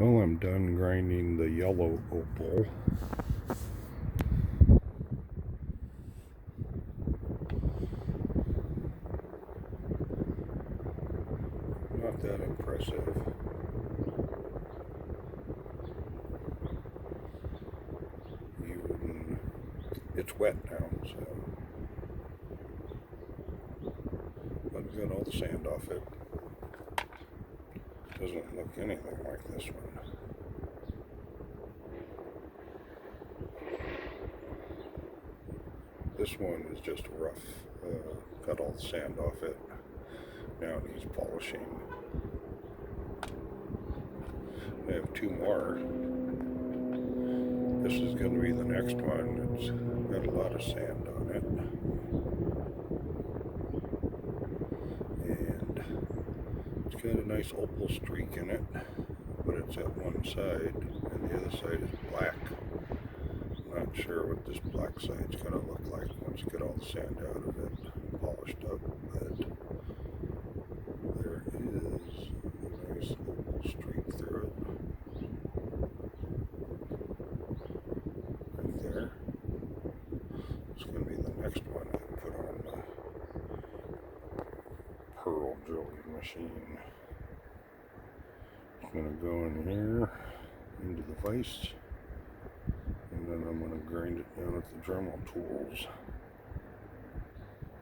Well, I'm done grinding the yellow opal. Not that impressive. It's wet now, so I've got all the sand off it. Doesn't look anything like this one. This one is just rough. Got all the sand off it. Now it needs polishing. I have two more. This is going to be the next one. It's got a lot of sand on it. And it's got a nice opal streak in it, but it's at one side and the other side is black. I'm not sure what this black side's going to look like once you get all the sand out of it, polished up, but there is a nice opal streak through it. Right there. It's going to be the next one I put on the pearl drilling machine. It's going to go in here, into the vise, and then I'm going to grind it down at the Dremel tools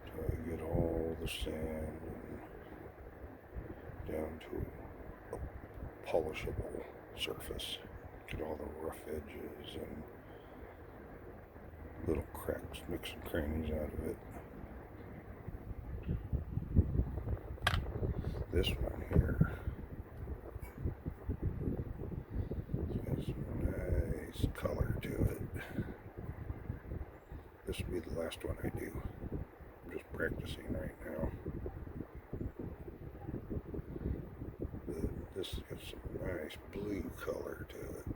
till I get all the sand down to a polishable surface. Get all the rough edges and little cracks, nooks and crannies out of it. This one here has some nice color to it. This will be the last one I do. I'm just practicing right now. But this has some nice blue color to it.